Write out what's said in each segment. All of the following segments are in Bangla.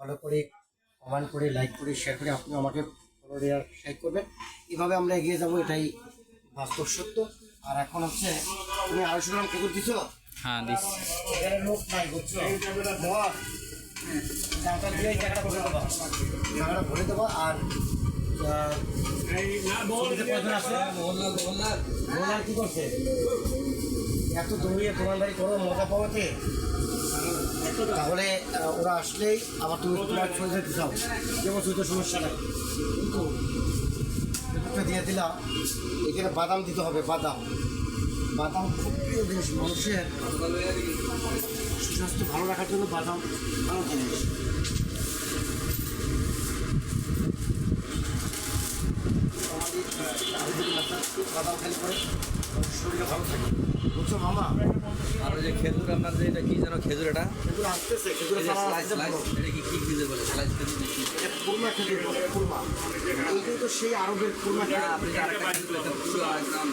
ফলো করে, কমেন্ট করে, লাইক করে, শেয়ার করে আপনি আমাকে ফলো দেওয়ার সাহায্য করবেন। এভাবে আমরা এগিয়ে যাবো, এটাই বাস্তব সত্য। আর এখন হচ্ছে তুমি 250 গ্রাম খেজুর দিছো? হ্যাঁ দিস। এখানে লোক নাই বুঝছো, ধর টাকা দিয়ে এই টাকাটা ভরে দেবো, টাকাটা ভরে দেবো। আর কজন আছে? মোহনলাল কি করছে? এত দৌড়িয়ে দোকানদারি করো মজা পাওয়াতে, তাহলে ওরা আসলেই আবার তুমি তোমার চলে যেতে চাও, যেমন তো সমস্যা নাই। কিন্তু দুধটা দিয়ে দিলাম, এখানে বাদাম দিতে হবে। বাদাম বাদাম খুব প্রিয় জিনিস মানুষের, সুস্বাস্থ্য ভালো রাখার জন্য বাদাম ভালো জিনিস। বাদাম খালি করে শরীরে ভালো থাকে, বুঝছো মামা? আর ওই যে খেজুর, আপনার যে এটা কি যেন খেজুর, এটা খেজুর আসতেছে, খেজুর এটা কি খেজুর বলে? স্লাইস খেজুর নাকি? খুরমা খেজুর, খুরমা। এইটাই তো সেই আরবের খুরমা খেজুর। আপনি যে আরেকটা খেজুর পেয়েছেন, পুরো একদম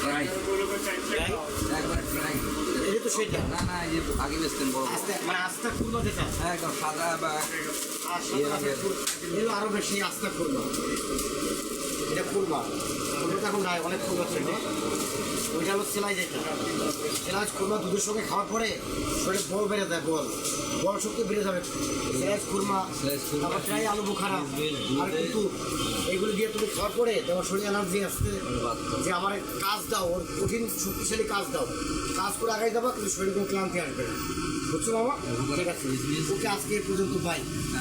ড্রাই, একবার ড্রাই। এটা তো সেটা না না, এই যে আগে বেচতেন বড় আস্তে, মানে আস্তে খুরমা যেটা, হ্যাঁ একদম সাদা বা আর সাদা এগুলো আরো বেশি আস্তে খুরমা। এটা খুরমা, খুরমাটা এখন নাই, অনেক খুরমা ছিল। ওইটা হলো সেলাই, যেটা সেলাই খুরমা দুধের সঙ্গে খাওয়ার পরে শরীরে বল বেড়ে যায়, বল শক্তি বেড়ে যাবে। সেলাই খুরমা, তারপর ট্রাই আলু বুখারা আর কিন্তু এগুলো দিয়ে তুমি খাওয়ার পরে তোমার শরীরে এনার্জি আসতে, যে আমার কাজ দাও, ওর কঠিন শক্তিশালী কাজ দাও, কাজ করে আগাই যাবো, কিন্তু শরীরে কোনো ক্লান্তি আসবে না, বুঝছো মামা? ঠিক আছে, ওকে আজকে এই পর্যন্ত বাই।